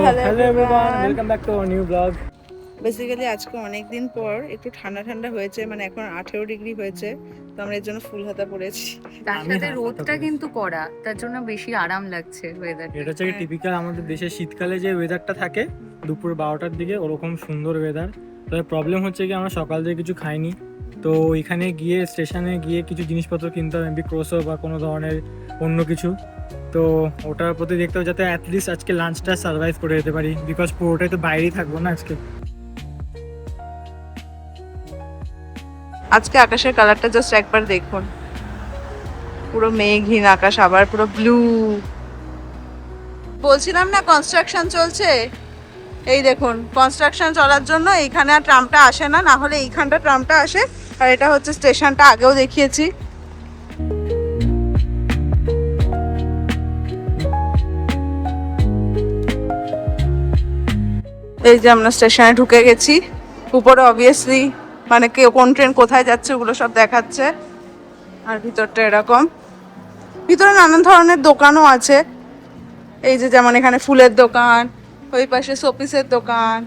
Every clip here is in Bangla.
Hello everyone, welcome back to our new blog. Basically আজকে অনেক দিন পর একটু ঠান্ডা ঠান্ডা হয়েছে, মানে এখন 18 ডিগ্রি হয়েছে, তো আমরা এর জন্য ফুল হাতা পরেছি। তার সাথে রোদটা কিন্তু কড়া, তার জন্য বেশি আরাম লাগছে ওয়েদারটা। এটা হচ্ছে টিপিক্যাল আমাদের দেশের শীতকালে যে ওয়েদারটা থাকে দুপুর 12টার দিকে, ওরকম সুন্দর ওয়েদার। তবে প্রবলেম হচ্ছে কি আমরা সকাল থেকে কিছু খাইনি, তো এখানে গিয়ে স্টেশনে গিয়ে কিছু জিনিসপত্র কিনতে হবে, মেবি ক্রোসো বা কোনো ধরনের অন্য কিছু। তো ওটার প্রতি দেখতে হবে যাতে অ্যাটলিস্ট আজকে লাঞ্চটা সার্ভাইভ করে যেতে পারি, বিকজ পুরোটাই তো বাইরেই থাকবো না আজকে। আজকে আকাশের কালারটা জাস্ট একবার দেখুন, পুরো মেঘহীন আকাশ, আবার পুরো ব্লু। বলছিলাম না কনস্ট্রাকশন চলছে, এই দেখুন কনস্ট্রাকশন চলার জন্য এইখানে আর ট্রামটা আসে না, না হলে এইখানটা ট্রামটা আসে। আর এটা হচ্ছে স্টেশনটা, আগেও দেখিয়েছি। এই যে আমরা স্টেশনে ঢুকে গেছি, উপরে অবভিয়াসলি মানে কোন ট্রেন কোথায় যাচ্ছে ওগুলো সব দেখাচ্ছে। আর ভিতরটা এরকম, ভিতরে নানান ধরনের দোকানও আছে। এই যে যেমন এখানে ফুলের দোকান, ওই পাশে শোপিসের দোকান,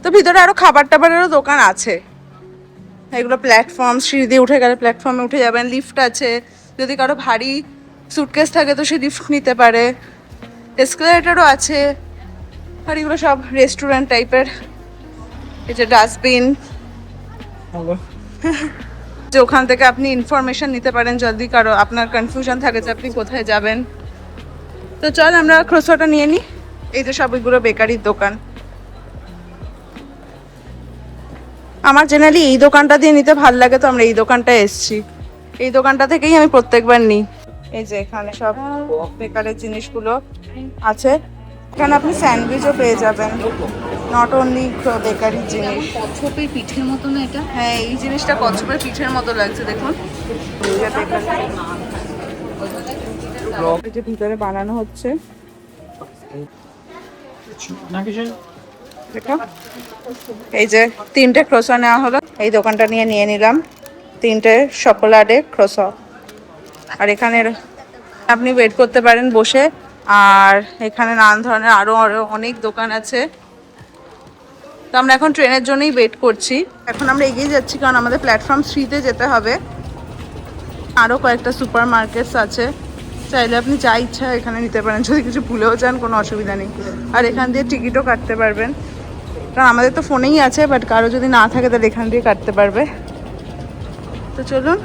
তো ভিতরে আরো খাবার টাবারেরও দোকান আছে। এগুলো প্ল্যাটফর্ম, সিঁড়ি দিয়ে উঠে গেলে প্ল্যাটফর্মে উঠে যাবেন। লিফট আছে, যদি কারো ভারী সুটকেস থাকে তো সে লিফট নিতে পারে। এসকেলেটরও আছে। আর এগুলো সব রেস্টুরেন্ট টাইপের। এই যে ডাস্টবিন, যে ওখান থেকে আপনি ইনফরমেশন নিতে পারেন যদি কারো আপনার কনফিউশন থাকে যে আপনি কোথায় যাবেন। তো চল আমরা ক্রোসোটা নিয়ে নিই। এই যে সব এগুলো বেকারির দোকান। আমার জেনারেলি এই দোকানটা দিয়ে নিতে ভাল লাগে, তো আমরা এই দোকানটায় এসেছি। এই দোকানটা থেকেই আমি প্রত্যেকবার নিই। এই যে এখানে সব বেকারের জিনিসগুলো আছে। এখানে আপনি স্যান্ডউইচও পেয়ে যাবেন, নট অনলি বেকারির জিনিস। কচ্ছপের পিঠের মতো না এটা? হ্যাঁ, এই জিনিসটা কচ্ছপের পিঠের মতো লাগছে, দেখুন। এই যে ভিতরে বানানো হচ্ছে, এই যে 3টে ক্রোসো নেওয়া হলো। এই দোকানটা নিয়ে নিলাম 3টে শকোলাডে ক্রোসো। আর এখানে আপনি ওয়েট করতে পারেন বসে। আর এখানে নানান ধরনের আরো অনেক দোকান আছে। তো আমরা এখন ট্রেনের জন্যই ওয়েট করছি। এখন আমরা এগিয়ে যাচ্ছি কারণ আমাদের প্ল্যাটফর্ম 3তে যেতে হবে। আরও কয়েকটা সুপার মার্কেটস আছে, চাইলে আপনি যা ইচ্ছা এখানে নিতে পারেন, যদি কিছু ভুলেও যান কোনো অসুবিধা নেই। আর এখান দিয়ে টিকিটও কাটতে পারবেন, কারণ আমাদের তো ফোনেই আছে, বাট কারো যদি না থাকে তাহলে এখান দিয়ে কাটতে পারবে। তো চলুন।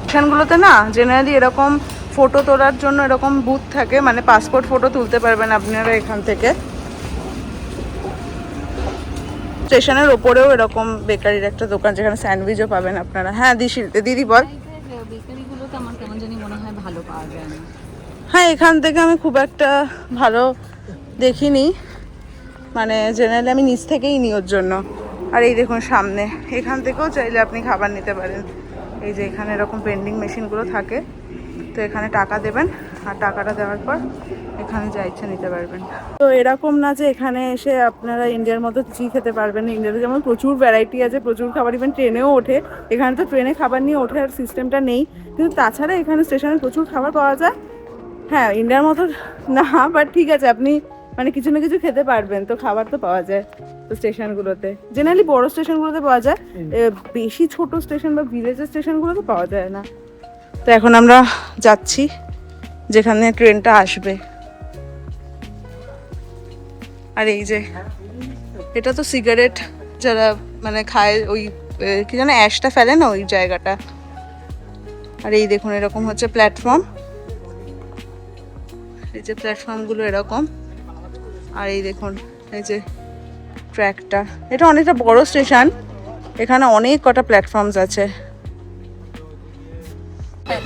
স্টেশনগুলোতে না জেনারেলি এরকম ফটো তোলার জন্য এরকম বুথ থাকে, মানে পাসপোর্ট ফটো তুলতে পারবেন আপনারা এখান থেকে। স্টেশনের ওপরেও এরকম বেকারির একটা দোকান, যেখানে স্যান্ডউইচও পাবেন আপনারা। হ্যাঁ দিদি বল। বেকারিগুলো তো আমার কেমন জানি মনে হয় ভালো পাওয়া যায় না। হ্যাঁ, এখান থেকে আমি খুব একটা ভালো দেখিনি, মানে জেনারেলি আমি নিচ থেকেই নিই ওর জন্য। আর এই দেখুন সামনে, এখান থেকেও চাইলে আপনি খাবার নিতে পারেন। এই যে এখানে এরকম ভেন্ডিং মেশিনগুলো থাকে, তো এখানে টাকা দেবেন, আর টাকাটা দেওয়ার পর এখানে যা ইচ্ছা নিতে পারবেন। তো এরকম না যে এখানে এসে আপনারা ইন্ডিয়ার মতো কিছুই খেতে পারবেন। ইন্ডিয়াতে যেমন প্রচুর ভ্যারাইটি আছে, প্রচুর খাবার, ইভেন ট্রেনেও ওঠে। এখানে তো ট্রেনে খাবার নিয়ে ওঠার সিস্টেমটা নেই, কিন্তু তাছাড়া এখানে স্টেশনে প্রচুর খাবার পাওয়া যায়। হ্যাঁ, ইন্ডিয়ার মতো না, বাট ঠিক আছে, আপনি মানে কিছু না কিছু খেতে পারবেন, তো খাবার তো পাওয়া যায়। তো স্টেশনগুলোতে জেনারেলি বড় স্টেশনগুলোতে পাওয়া যায়, বেশি ছোট স্টেশন বা ভিলেজের স্টেশনগুলোতে পাওয়া যায় না। তো এখন আমরা যাচ্ছি যেখানে ট্রেনটা আসবে। আর এই যে এটা তো সিগারেট যারা মানে খায়, ওই কি যেন অ্যাশটা ফেলে না, ওই জায়গাটা। আর এই দেখুন এরকম হচ্ছে প্ল্যাটফর্ম, এই যে প্ল্যাটফর্মগুলো এরকম। আর এই দেখুন এই যে ট্র্যাকটা, এটা অনেকটা বড় স্টেশন, এখানে অনেক কটা প্ল্যাটফর্মস আছে।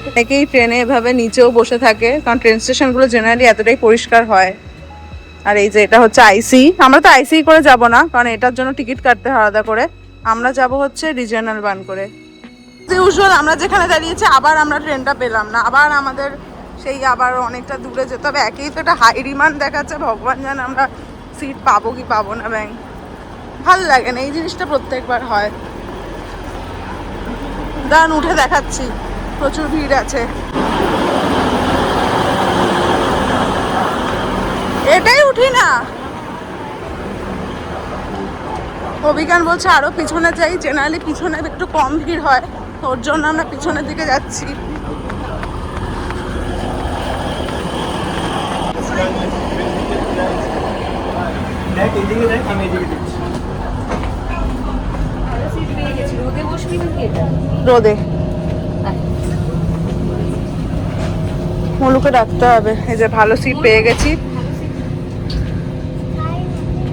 অনেকেই ট্রেনে এভাবে নিচেও বসে থাকে, কারণ ট্রেন স্টেশনগুলো জেনারেলি এতটাই পরিষ্কার হয়। আর এই যে এটা হচ্ছে আইসি, আমরা তো আইসি করে যাব না, কারণ এটার জন্য টিকিট কাটতে হয় আলাদা করে। আমরা যাব হচ্ছে রিজিওনাল 1 করে। ইউজুয়াল আমরা যেখানে দাঁড়িয়েছি আবার আমরা ট্রেনটা পেলাম না, আবার আমাদের সেই আবার অনেকটা দূরে যেতে হবে। একেই তো এটা হাই ডিমান্ড দেখাচ্ছে, ভগবান জানে আমরা সিট পাবো কি পাবো না। ভাল লাগে না এই জিনিসটা, প্রত্যেকবার হয়। দাঁড়ান উঠে দেখাচ্ছি, প্রচুর ভিড় আছে। এটাই উঠি না। অভিজ্ঞান বলছে আরো পিছনে যাই, জেনারেলি পিছনে একটু কম ভিড় হয়, ওর জন্য আমরা পিছনের দিকে যাচ্ছি। দেখ এইদিকে দেখ, আমি এইদিকে দেখছি। রোদে বসবি নাকি এটা? রোদে মলুকে ডাকতে হবে। এই যে ভালো সিট পেয়ে গেছি,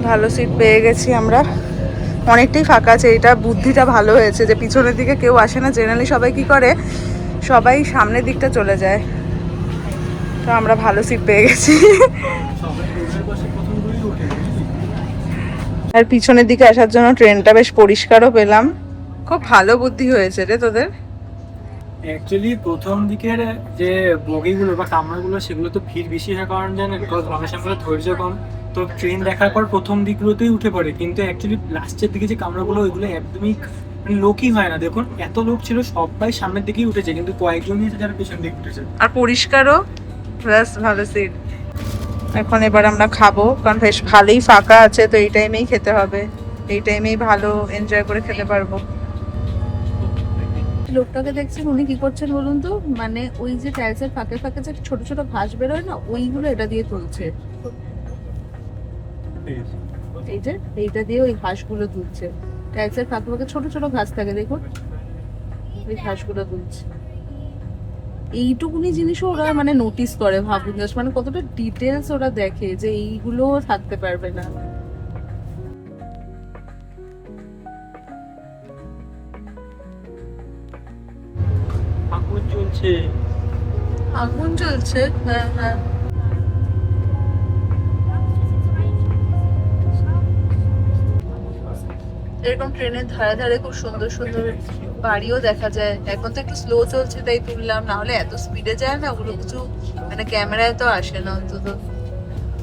ভালো সিট পেয়ে গেছি আমরা, অনেকটাই ফাঁকা আছে। এটা বুদ্ধিটা ভালো হয়েছে যে পিছনের দিকে কেউ আসে না। জেনারেলি সবাই কি করে, সবাই সামনের দিকটা চলে যায়, তো আমরা ভালো সিট পেয়ে গেছি। সবাই রোদের পাশে প্রথমগুলোই উঠে বুঝলি? আর পিছনের দিকে আসার জন্য ট্রেনটা বেশ পরিষ্কারও পেলাম। খুব ভালো বুদ্ধি হয়েছে রে তোদের। অ্যাকচুয়ালি প্রথম দিকের যে বগিগুলো বা কামরাগুলো সেগুলো তো ভিড় বেশি হয়, কারণ জানেন বিকজ মানুষের সামনে ধৈর্য কম, তো ট্রেন দেখার পর প্রথম দিকগুলোতেই উঠে পড়ে। কিন্তু অ্যাকচুয়ালি লাস্টের দিকে যে কামরাগুলো ওইগুলো একদমই মানে লোকই হয় না। দেখুন এত লোক ছিল, সবাই সামনের দিকেই উঠেছে, কিন্তু কয়েকজনই আছে যারা পেছন দিকে উঠেছে। আর পরিষ্কারও, ব্যাস ভালো সিট। এখন এবার আমরা খাবো, কারণ বেশ ভালোই ফাঁকা আছে, তো এই টাইমেই খেতে হবে, এই টাইমেই ভালো এনজয় করে খেতে পারবো। লোকটাকে দেখছেন, উনি কি করছেন বলুন তো, মানে ওই যে টাইলসের ফাঁকে ফাঁকে যে ছোট ছোট ঘাস বেরোয় না, ওইগুলো এটা দিয়ে তুলছে। এই যে এইটা দিয়ে ওই ঘাসগুলো তুলছে। টাইলসের ফাঁকে ফাঁকে ছোট ছোট ঘাস থাকে, দেখুন ওই ঘাসগুলো তুলছে। এইটুকুনি জিনিসও ওরা মানে নোটিস করে, ভাবুন জাস্ট মানে কতটা ডিটেলস ওরা দেখে যে এইগুলো থাকতে পারবে না। আগুন চলছে। আগুন জ্বলছে, হ্যাঁ হ্যাঁ। এরকম ট্রেনের ধারে ধারে খুব সুন্দর সুন্দর বাড়িও দেখা যায়। এখন তো একটু স্লো চলছে তাই তুললাম, না হলে এত স্পিডে যায় না, ওগুলো কিছু মানে ক্যামেরায় তো আসে না অন্তত।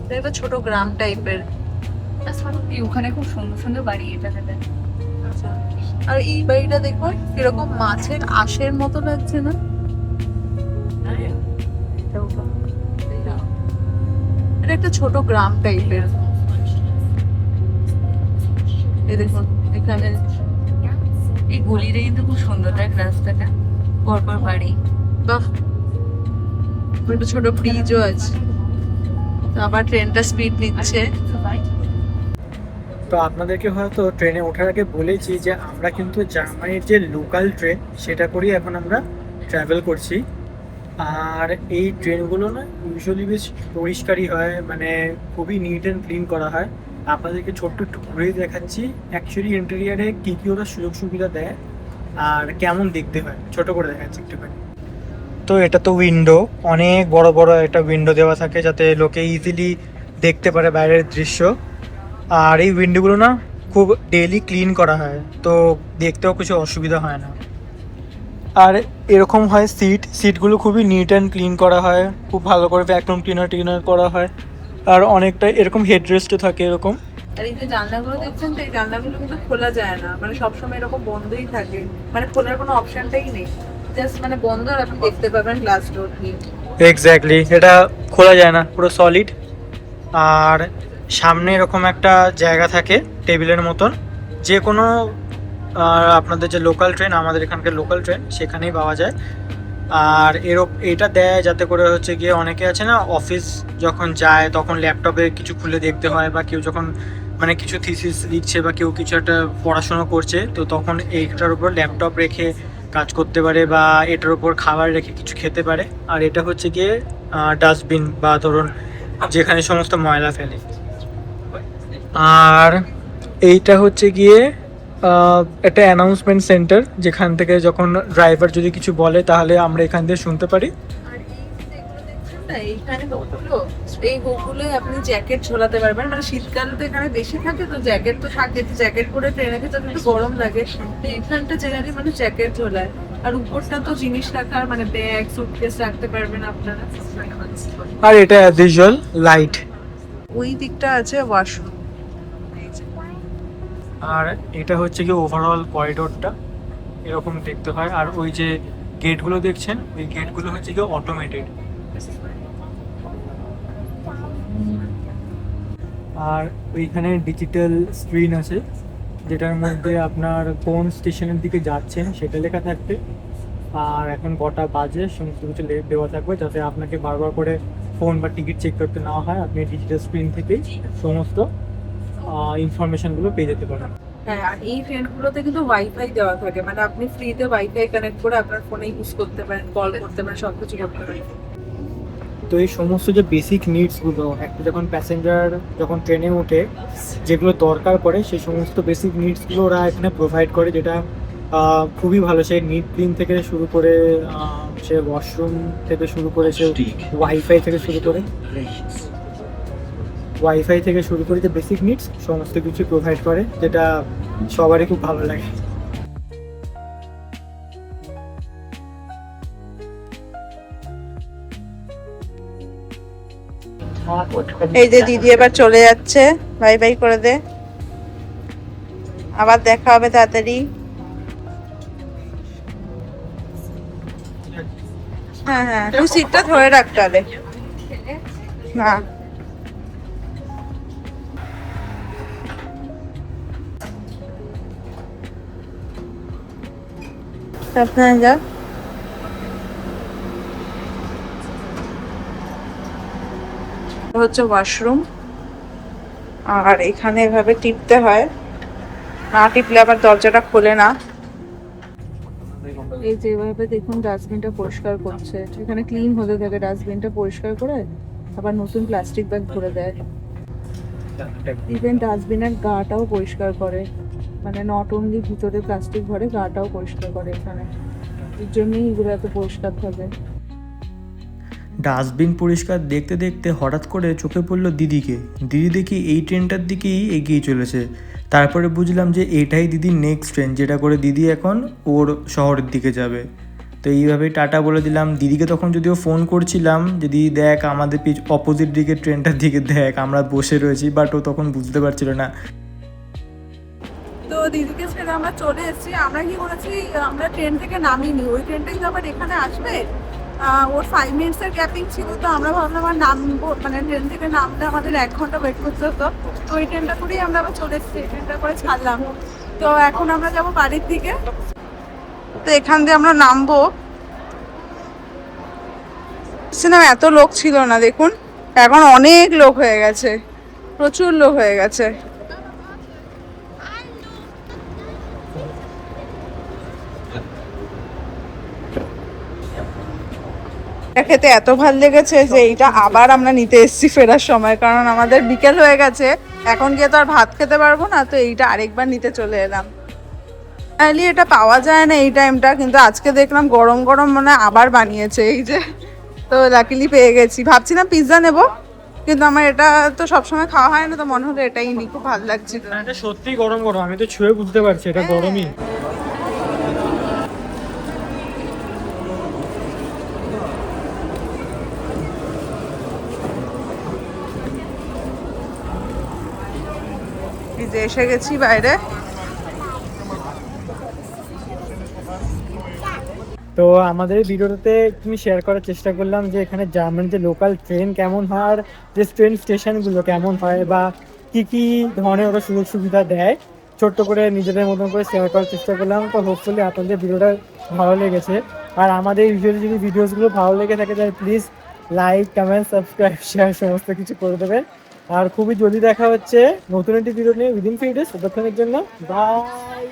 এটা একটা ছোট গ্রাম টাইপের। ওখানে খুব সুন্দর সুন্দর বাড়ি এটা। আর এই বাড়িটা দেখো কিরকম মাছের আশের মতো লাগছে না? এটা একটা ছোট গ্রাম টাইপের। এই দেখুন এখানে এই গলিটা কিন্তু খুব সুন্দর দেখ, রাস্তাটা পরপর বাড়ি। বাহ, একটা ছোট ব্রিজও আছে। তো আবার ট্রেনটা স্পিড নিচ্ছে। তো আপনাদেরকে হয়তো ট্রেনে ওঠার আগে বলেছি যে আমরা কিন্তু জার্মানির যে লোকাল ট্রেন সেটা করেই এখন আমরা ট্রাভেল করছি। আর এই ট্রেনগুলো না ইউজুয়ালি বেশ পরিষ্কারই হয়, মানে খুবই নিট অ্যান্ড ক্লিন করা হয়। আপনাদেরকে ছোট্ট একটু ঘুরেই দেখাচ্ছি অ্যাকচুয়ালি ইন্টেরিয়ারে কী কী ওরা সুযোগ সুবিধা দেয় আর কেমন দেখতে হয়, ছোট করে দেখাচ্ছি একটুখানি। তো এটা তো উইন্ডো, অনেক বড় বড় একটা উইন্ডো দেওয়া থাকে যাতে লোকে ইজিলি দেখতে পারে বাইরের দৃশ্য। আর এই উইন্ডোগুলো না খুব ডেইলি ক্লিন করা হয়, তো দেখতেও কিছু অসুবিধা হয় না। আর এরকম হয় সিটগুলো খুবই নিট অ্যান্ড ক্লিন করা হয়, খুব ভালো করে ভ্যাকুয়াম ক্লিনার করা হয়। আর অনেকটা এরকম হেডরেস্টও থাকে এরকম। আর এই যে জানলাগুলো দেখছেন, তো এই জানলাগুলো কিন্তু খোলা যায় না, মানে সবসময় এরকম বন্ধই থাকে, মানে খোলার কোনো অপশনটাই নেই, জাস্ট মানে বন্ধ আর আপনি দেখতে পাবেন গ্লাস ডোর দিয়ে। এক্স্যাক্টলি, এটা খোলা যায় না, পুরো সলিড। আর সামনে এরকম একটা জায়গা থাকে টেবিলের মতন, যে কোনো আপনাদের যে লোকাল ট্রেন, আমাদের এখানকার লোকাল ট্রেন সেখানেই পাওয়া যায়। আর এটা দেয় যাতে করে হচ্ছে গিয়ে অনেকে আছে না অফিস যখন যায় তখন ল্যাপটপে কিছু খুলে দেখতে হয়, বা কেউ যখন মানে কিছু থিসিস লিখছে বা কেউ কিছু একটা পড়াশোনা করছে, তো তখন এইটার উপর ল্যাপটপ রেখে কাজ করতে পারে বা এটার উপর খাবার রেখে কিছু খেতে পারে। আর এটা হচ্ছে গিয়ে ডাস্টবিন বা ধরুন যেখানে সমস্ত ময়লা ফেলে। আর এইটা হচ্ছে গিয়ে একটা অ্যানাউন্সমেন্ট সেন্টার, যেখান থেকে যখন ড্রাইভার যদি কিছু বলে তাহলে আমরা এখান থেকে শুনতে পারি। আর এইগুলো দেখছেন না, এইখানে হুকগুলো, এই হুকগুলো আপনি জ্যাকেট ঝোলাতে পারবেন, মানে শীতকাল তো এখানে বেশি থাকে, তো জ্যাকেট তো থাকে, জ্যাকেট পরে ট্রেনের ভিতরে একটু গরম লাগে, এইখানটা জেনারেলি মানে জ্যাকেট ঝোলায়। আর উপরটা তো জিনিস রাখার মানে ব্যাগ সুটকেস রাখতে পারবেন আপনারা। আর এটা অ্যাজ ইউজুয়াল লাইট। ওই দিকটা আছে ওয়াশরুম। আর এটা হচ্ছে কি ওভারঅল করিডোরটা এরকম দেখতে হয়। আর ওই যে গেটগুলো দেখছেন, ওই গেটগুলো হচ্ছে কি অটোমেটেড। আর ওইখানে ডিজিটাল স্ক্রিন আছে যেটার মধ্যে আপনার কোন স্টেশনের দিকে যাচ্ছেন সেটা লেখা থাকবে, আর এখন কটা বাজে সমস্ত কিছু দেওয়া থাকবে, যাতে আপনাকে বারবার করে ফোন বা টিকিট চেক করতে না হয়। আপনি ডিজিটাল স্ক্রিন থেকেই সমস্ত ইনফরমেশনগুলো পেয়ে যেতে পারেন। হ্যাঁ, আর এই ট্রেনগুলোতে কিন্তু ওয়াইফাই দেওয়া থাকে, মানে আপনি ফ্রিতে ওয়াইফাই কানেক্ট করে আপনার ফোনে ইউজ করতে পারেন, কল করতে পারেন, সব কিছু করতে পারেন। তো এই সমস্ত যে বেসিক নিডসগুলো একটা যখন প্যাসেঞ্জার যখন ট্রেনে ওঠে যেগুলো দরকার পড়ে সেই সমস্ত বেসিক নিডসগুলো ওরা এখানে প্রোভাইড করে, যেটা খুবই ভালো। সেই নিড ক্লিন থেকে শুরু করে সে ওয়াশরুম থেকে শুরু করে সে ওয়াইফাই থেকে শুরু করে যে বেসিক নিডস সমস্ত কিছু প্রোভাইড করে, যেটা সবারই খুব ভালো লাগে। এই যে দিদি এবার চলে যাচ্ছে, বাই বাই করে দে, আবার দেখা হবে তাড়াতাড়ি। হ্যাঁ হ্যাঁ, তুই সিটটা ধরে রাখ তাহলে। না সাবধানে যা। হচ্ছে ওয়াশরুম, আর এখানে এভাবে টিপতে হয়, না টিপলে আবার দরজাটা খোলে না। এই যে এভাবে দেখুন ডাস্টবিনটা পরিষ্কার করছে, এখানে ক্লিন হতে থাকে, ডাস্টবিনটা পরিষ্কার করে আবার নতুন প্লাস্টিক ব্যাগ ভরে দেয়। ইভেন ডাস্টবিনের গাটাও পরিষ্কার করে, মানে নট অনলি ভিতরে প্লাস্টিক ভরে, গাটাও পরিষ্কার করে এখানে, এর জন্যই এগুলো এত পরিষ্কার থাকে। ডাস্টবিন পরিষ্কার দেখতে দেখতে হঠাৎ করে চোখে পড়লো দিদিকে। দিদি দেখি এই ট্রেনটার দিকেই এগিয়ে চলেছে। তারপরে বুঝলাম যে এটাই দিদির নেক্সট ট্রেন, যেটা করে দিদি এখন ওর শহরের দিকে যাবে। তো এইভাবেই টাটা বলে দিলাম। দিদিকে তখন যদিও ফোন করছিলাম যে দিদি দেখ আমাদের অপোজিট দিকে ট্রেনটার দিকে দেখ, আমরা বসে রয়েছি, বাট ও তখন বুঝতে পারছিল না। তো দিদিকে ছেড়ে আমরা চলে এসেছি। আমরা কি করেছি, আমরা ট্রেন থেকে নামিনি, ওই ট্রেনটাই তো আবার এখানে আসবে, ওর 5 মিনিটসের গ্যাপিং ছিল। তো আমরা ভাবলাম আর নামবো, মানে ট্রেন থেকে নামলে আমাদের 1 ঘন্টা ওয়েট করতে হতো। তো ওই ট্রেনটা করেই আমরা আবার চলে এসেছি, ট্রেনটা করে ছাড়লাম। তো এখন আমরা যাবো বাড়ির দিকে। তো এখান দিয়ে আমরা নামবো। সিনেমা এত লোক ছিল না, দেখুন এখন অনেক লোক হয়ে গেছে, প্রচুর লোক হয়ে গেছে। এটা খেতে এত ভালো লেগেছে যে এইটা আবার আমরা নিতে এসেছি ফেরার সময়, কারণ আমাদের বিকেল হয়ে গেছে, এখন গিয়ে তো আর ভাত খেতে পারবো না, তো এইটা আরেকবার নিতে চলে এলাম। তাহলে এটা পাওয়া যায় না এই টাইমটা, কিন্তু আজকে দেখলাম গরম গরম মানে আবার বানিয়েছে, এই যে। তো লাকিলি পেয়ে গেছি, ভাবছিলাম পিৎজা নেব, কিন্তু আমার এটা তো সবসময় খাওয়া হয় না, তো মনে হলো এটাই নি, খুব ভালো লাগছিল। এটা সত্যি গরম গরম, আমি তো ছুঁয়ে বুঝতে পারছি এটা গরমই। এই যে এসে গেছি বাইরে। তো আমাদের ভিডিওতে তুমি শেয়ার করার চেষ্টা করলাম যে এখানে জার্মানি যে লোকাল ট্রেন কেমন হয়, আর যে ট্রেন স্টেশনগুলো কেমন হয়, বা কি কি ধরনের ওরা সুযোগ সুবিধা দেয়, ছোট্ট করে নিজেদের মতন করে শেয়ার করার চেষ্টা করলাম। তো হোপফুলি আপনাদের ভিডিওটা ভালো লেগেছে, আর আমাদের ইউজুয়ালি যদি ভিডিওসগুলো ভালো লেগে থাকে তাহলে please like, comment, subscribe, share সমস্ত কিছু করে দেবেন। আর খুবই জলদি দেখা হচ্ছে নতুন একটি ভিডিও নিয়ে উইদিন ফিউ ডেজ। ততক্ষণের জন্য বাই।